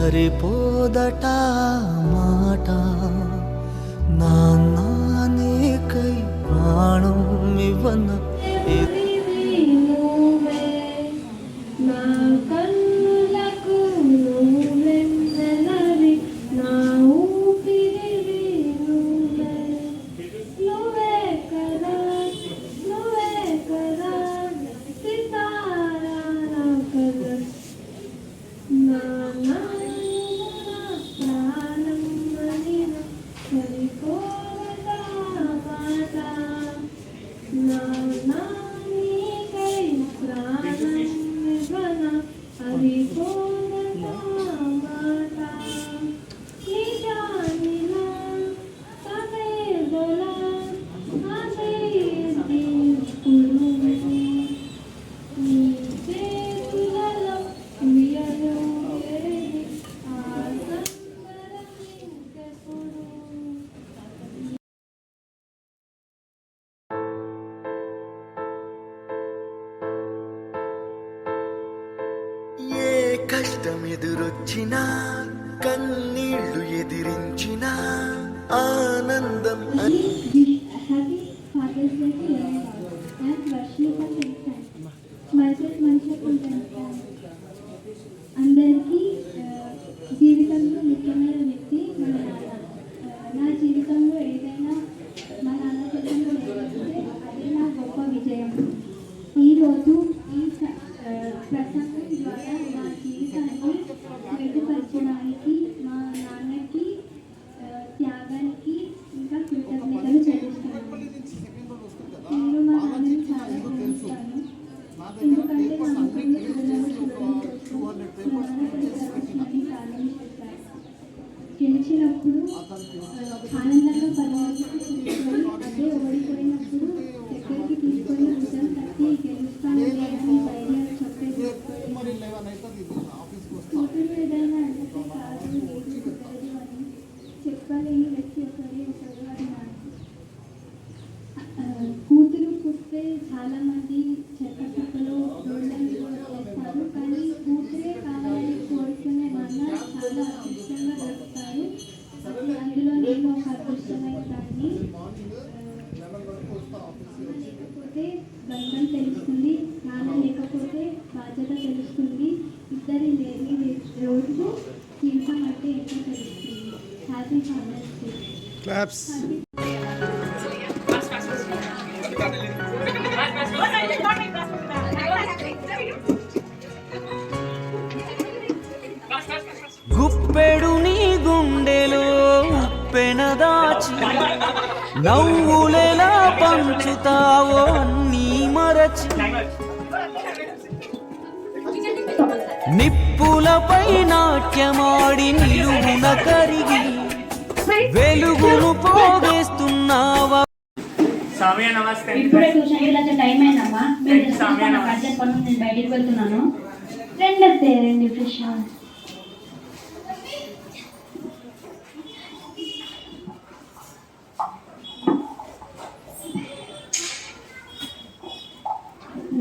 సరిపోదట మాట నాన్న నీకై ప్రాణం ఇవ్వన కష్టం ఎదురొచ్చినా కన్నీళ్లు ఎదిరించిన ఆనందం అందరికీ జీవితంలో ముఖ్యమైన వ్యక్తి మన నాన్న. నా జీవితంలో ఏదైనా మా నాన్న చేతిలో లేకపోతే అదే నా గొప్ప విజయం. ఈరోజు ఈ ప్రసంగం ద్వారా నా జీవితాన్ని మెరుగుపరచడానికి మా నాన్నకి త్యాగానికి ఇంకా కృతజ్ఞతలు చెల్లిస్తున్నాను. నేను మా నాన్నని చాలా ప్రేమిస్తాను. ఎందుకంటే నా ముఖంలో చిరునవ్వు చూడడం కోసం మా నాన్న ప్రజాస్వామ్యాన్ని ప్రారంభించారు. గెలిచినప్పుడు ఆనందంగా పర్వాలకు తీసుకొని అదే ఓడిపోయినప్పుడు దగ్గరికి తీసుకొని నిజం కట్టి గెలుస్తాను అని ధైర్యాలు చెప్పేది. కూతురు ఏదైనా అంటే కాదు ఏది కుదరదు అని చెప్పలేని వ్యక్తి ఒకరే ఒకరు అని కూతురు పుట్టే చాలామంది చెత్త కుక్కలు రోడ్లను చేస్తారు, కానీ కూతురే కావాలని కోరుకునే నాన్న చాలా అదృష్టంగా దొరుకుతారు. అందులో నేను ఒక అదృష్టమైన దాన్ని. లేకపోతే బంధం తెలుస్తుంది, నాన్న లేకపోతే బాధ్యత తెలుస్తుంది, ఇద్దరి లేని రోజు జీవితం అంటే ఎంతో తెలుస్తుంది. Happy father's day. క్లాప్స్. గుప్పెడు నీ గుండెలో ఉప్పెనదాచి నవ్వులెలా పంచుతావో అన్నీ మరచి నిప్పులపై నాట్యమాడి నిలువున కరిగి వెలుగును పోగేస్తున్నావా. సామ్య నమస్తే. ఇప్పుడే ట్యూషన్ వెళ్ళే టైం అయిందమ్మా. అర్జెంట్ పనులు నేను బయటికి వెళ్తున్నాను. రండి fresh.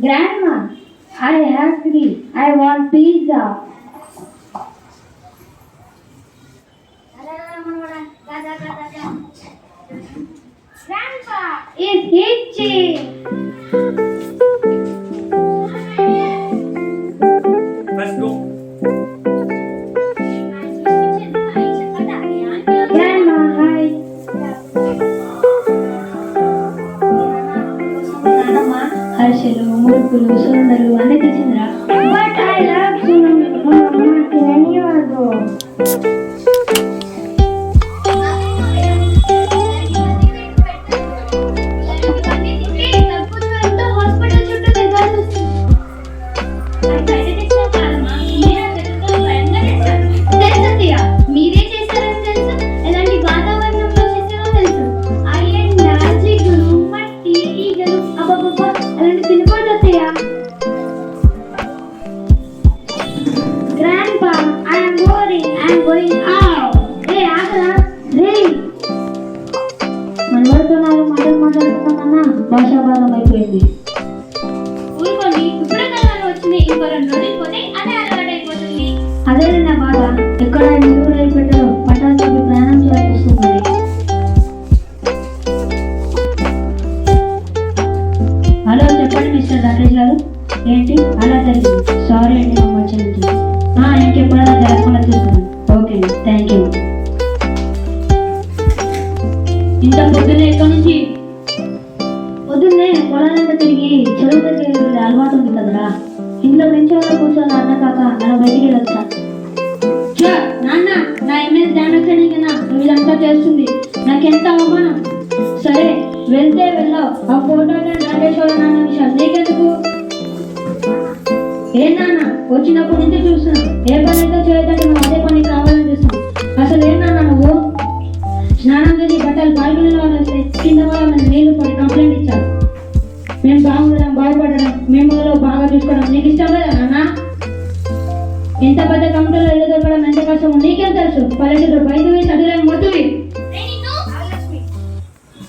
Grandma, I have three. I want pizza. Grandpa is itching. Let's go. Grandma, hi. హర్షలు మురుకులు సుందరు అన్నీ తెచ్చిందిరా. బట్ ఐ లవ్ తిననివ్వదు. మీరే చేస్తారని తెలుసు, ఎలాంటి వాతావరణంలో చేస్తారో తెలుసు. ఐరన్ డార్జిలింగ్ మట్టి ఈగలు అబ్బబ్బబ్బా అలాంటి తినకూడదు అత్తయ్య. Grandpa, I am boring. I am going ఏంటి అలా జరిగింది? సారీ అండి మా మర్చిపోయింది. ఇంకెప్పుడైనా జరగకుండా చూస్తున్నాను. ఓకే అండి, థ్యాంక్ యూ. ఇంత పొద్దున్నే ఎక్కడి నుంచి? పొద్దున్నే పొలాలంతా తిరిగి చెరువు దగ్గర అలవాటు ఉంది కదరా. ఇంట్లో పెంచేవాళ్ళ కూర్చొని అన్న కాక అలా బయటికి వెళ్ళొచ్చా? నాన్న, నా ఎమ్మెల్యే ధ్యానక్షణికనా నువ్వు ఇదంతా చేస్తుంది? నాకెంత అవమానం. సరే వెళ్తే వెళ్ళావు. ఆ ఫోటోలో నాగేశ్వర నాన్న విషయాలు నీకెందుకు? ఏ నాన్న, వచ్చినప్పటి నుంచి చూస్తున్నావు ఏ పని అయితే చేయదంటే నువ్వు అదే పని కావాలని చూస్తున్నావు. అసలు ఏ నాన్న నువ్వు? స్నానం చేసి బట్టలు బాల్కనీలో వస్తే కింద వాళ్ళ నీళ్లు పడి కంప్లైంట్ ఇచ్చారు. మేము బాగుండడం బాగుపడడం మేము బాగా చూసుకోవడం నీకు ఇష్టం లేదా నాన్న? ఎంత పెద్ద కంపెనీలో ఇల్లు దొరకడం ఎంత కష్టమో నీకేం తెలుసు? పల్లెటూరు బయట వేసి అడుగులేని మొత్తువి.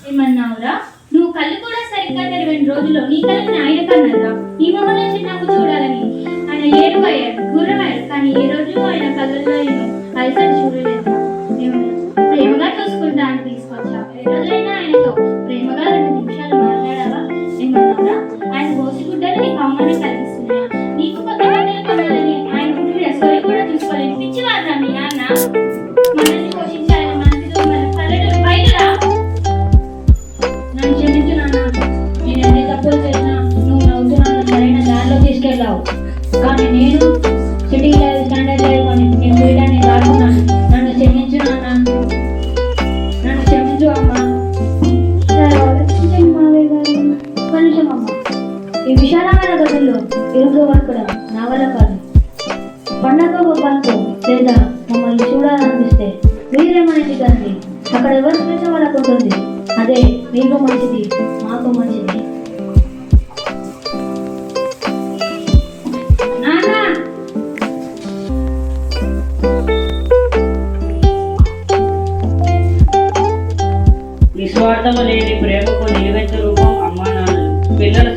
ఏమన్నావురా? నువ్వు కళ్ళు కూడా సరిగ్గా తెరవని రోజులో నీ కళ్ళని ఆయన కన్నారా? నీ మొహంలో చిన్నకు చూడాలని ఆయన ఏడువయ్యాడు, గుర్రమయ్యాడు. కానీ ఏ రోజు ఆయన కళ్ళల్లో నేను అలసట చూడలేదు. ప్రేమగా చూసుకుంటా అని తీసుకొచ్చా. ఏ రోజైనా ఆయనతో ప్రేమగా 2 నిమిషాలు మాట్లాడావా? ఏమన్నావురా? ఆయన గోసిగుడ్డలు నీకు అవమానం కలిగిస్తున్నాయా? నీకు కొత్త బట్టలు కొనాలని ఆయన పుట్టిన రెస్టారెంట్ కూడా చూసుకోలేదు. పిచ్చివారా మీ నాన్న? మనల్ని పోషించాలని మనసులో మన పల్లెటూరు బయటరా. నన్ను క్షమించు నాన్న. నేను ఎన్ని తప్పులు చేసినా నువ్వు నవ్వుతున్నాను సరైన దారిలో తీసుకెళ్ళావు. కానీ నేను సిటీ లైఫ్ స్టాండర్డ్ లైఫ్ అని నేను చేయడాన్ని రాకున్నాను. నన్ను క్షమించు నాన్న, నన్ను క్షమించు అమ్మా. కొంచెం అమ్మ, ఈ విశాలమైన గదుల్లో ఇరుగు వర్కడం నా వల్ల కాదు. పండగ పనుకో లేదా మమ్మల్ని చూడాలనిపిస్తే మీరేమనేది కానీ అక్కడ ఎవరి స్వేచ్ఛ వాళ్ళకు ఉంటుంది. అదే మీకు మంచిది, మాకు మంచిది. నిస్వార్థము లేని ప్రేమకు నిలువెత్తు రూపం అమ్మా నాన్నలు. పిల్లల